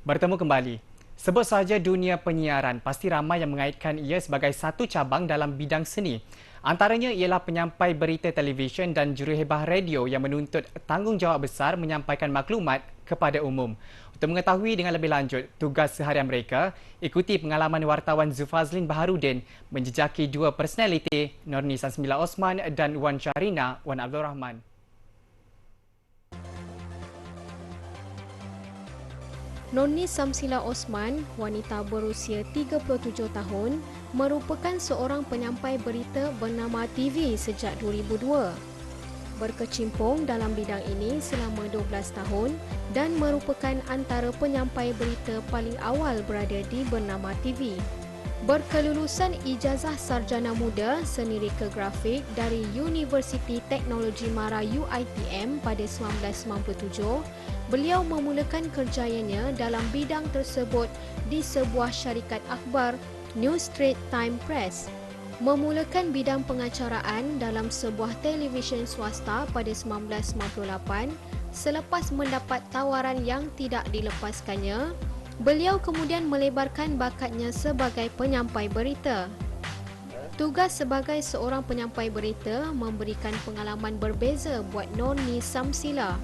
Bertemu kembali. Sebut sahaja dunia penyiaran, pasti ramai yang mengaitkan ia sebagai satu cabang dalam bidang seni. Antaranya ialah penyampai berita televisyen dan juruhebah radio yang menuntut tanggungjawab besar menyampaikan maklumat kepada umum. Untuk mengetahui dengan lebih lanjut tugas seharian mereka, ikuti pengalaman wartawan Zufazlin Baharudin menjejaki dua personaliti, Norni Samsila Osman dan Wan Syahrina Wan Abdul Rahman. Norni Samsila Osman, wanita berusia 37 tahun, merupakan seorang penyampai berita bernama TV sejak 2002. Berkecimpung dalam bidang ini selama 12 tahun dan merupakan antara penyampai berita paling awal berada di bernama TV. Berkelulusan ijazah sarjana muda seni reka grafik dari Universiti Teknologi Mara UiTM pada 1997, beliau memulakan kerjayanya dalam bidang tersebut di sebuah syarikat akhbar, New Straits Times Press. Memulakan bidang pengacaraan dalam sebuah televisyen swasta pada 1998, selepas mendapat tawaran yang tidak dilepaskannya, beliau kemudian melebarkan bakatnya sebagai penyampai berita. Tugas sebagai seorang penyampai berita memberikan pengalaman berbeza buat Norni Samsila.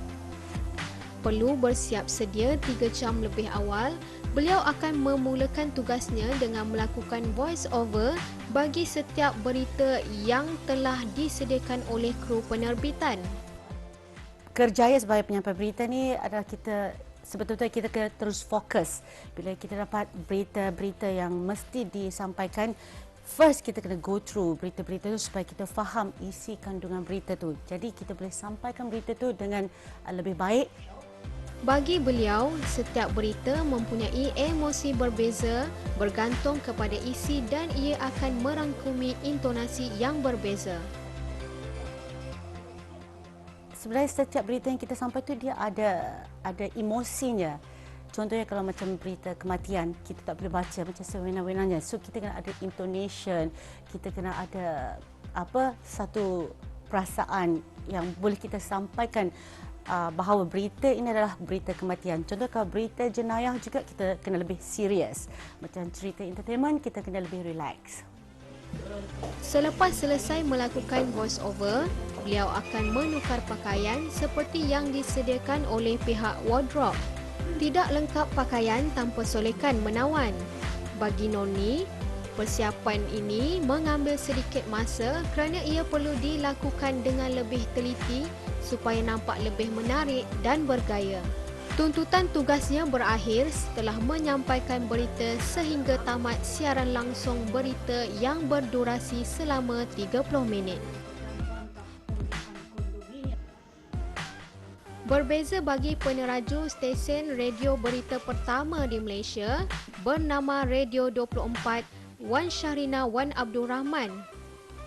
Perlu bersiap sedia 3 jam lebih awal, beliau akan memulakan tugasnya dengan melakukan voice over bagi setiap berita yang telah disediakan oleh kru penerbitan. Kerjaya sebagai penyampai berita ni adalah sebetulnya kita kena terus fokus. Bila kita dapat berita-berita yang mesti disampaikan, first kita kena go through berita-berita tu supaya kita faham isi kandungan berita tu. Jadi kita boleh sampaikan berita tu dengan lebih baik. Bagi beliau, setiap berita mempunyai emosi berbeza bergantung kepada isi dan ia akan merangkumi intonasi yang berbeza. Sebenarnya setiap berita yang kita sampai tu dia ada emosinya. Contohnya kalau macam berita kematian, kita tak boleh baca macam sewena-wenanya. So kita kena ada intonation, kita kena ada satu perasaan yang boleh kita sampaikan bahawa berita ini adalah berita kematian. Contoh kalau berita jenayah juga kita kena lebih serius. Macam cerita entertainment kita kena lebih relax. Selepas selesai melakukan voice over, beliau akan menukar pakaian seperti yang disediakan oleh pihak wardrobe. Tidak lengkap pakaian tanpa solekan menawan. Bagi Norni, persiapan ini mengambil sedikit masa kerana ia perlu dilakukan dengan lebih teliti supaya nampak lebih menarik dan bergaya. Tuntutan tugasnya berakhir setelah menyampaikan berita sehingga tamat siaran langsung berita yang berdurasi selama 30 minit. Berbeza bagi peneraju stesen radio berita pertama di Malaysia bernama Radio 24, Wan Syahrina Wan Abdul Rahman.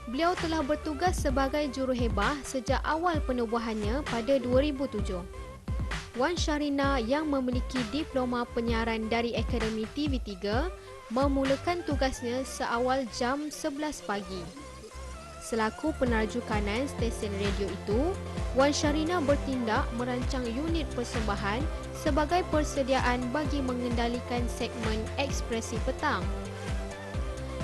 Beliau telah bertugas sebagai juruhebah sejak awal penubuhannya pada 2007. Wan Syahrina yang memiliki diploma penyiaran dari Akademi TV3 memulakan tugasnya seawal jam 11 pagi. Selaku peneraju kanan stesen radio itu, Wan Syahrina bertindak merancang unit persembahan sebagai persediaan bagi mengendalikan segmen ekspresi petang.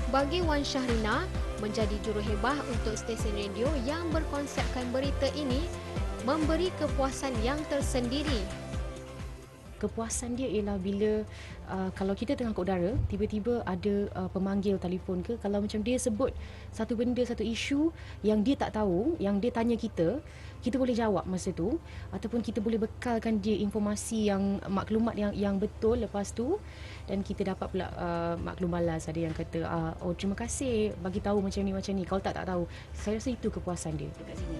Bagi Wan Syahrina, menjadi juruhebah untuk stesen radio yang berkonsepkan berita ini memberi kepuasan yang tersendiri. Kepuasan dia ialah bila kalau kita tengah kat udara, tiba-tiba ada pemanggil telefon ke, kalau macam dia sebut satu benda, satu isu yang dia tak tahu, yang dia tanya kita boleh jawab masa tu, ataupun kita boleh bekalkan dia informasi yang maklumat yang betul lepas tu, dan kita dapat pula maklum balas. Ada yang kata oh terima kasih bagi tahu macam ni, kalau tak tahu. Saya rasa itu kepuasan dia dekat sini.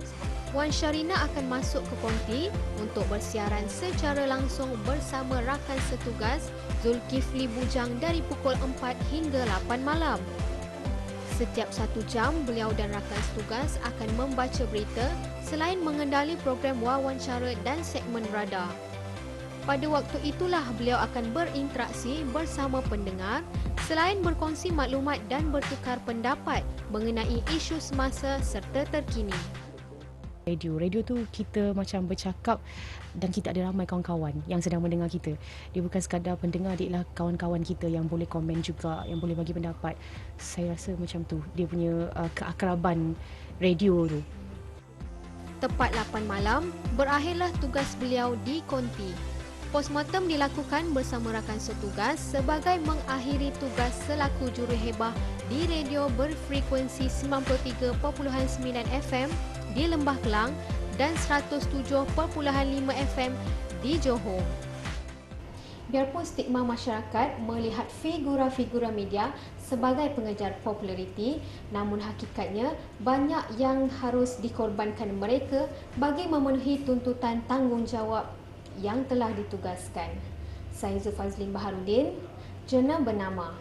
Wan Syahrina akan masuk ke konti untuk bersiaran secara langsung bersama rakan setugas Zulkifli Bujang dari pukul 4 hingga 8 malam. Setiap 1 jam, beliau dan rakan setugas akan membaca berita selain mengendali program wawancara dan segmen radar. Pada waktu itulah beliau akan berinteraksi bersama pendengar selain berkongsi maklumat dan bertukar pendapat mengenai isu semasa serta terkini. Radio tu kita macam bercakap dan kita ada ramai kawan-kawan yang sedang mendengar kita. Dia bukan sekadar pendengar, dia ialah kawan-kawan kita yang boleh komen juga, yang boleh bagi pendapat. Saya rasa macam tu dia punya keakraban radio tu. Tepat 8 malam, berakhirlah tugas beliau di konti. Postmortem dilakukan bersama rakan setugas sebagai mengakhiri tugas selaku juruhebah di radio berfrekuensi 93.9 FM di Lembah Kelang dan 107.5 FM di Johor. Biarpun stigma masyarakat melihat figura-figura media sebagai pengejar populariti, namun hakikatnya banyak yang harus dikorbankan mereka bagi memenuhi tuntutan tanggungjawab yang telah ditugaskan. Saya Zulfazlin Baharudin, Jurnal Bernama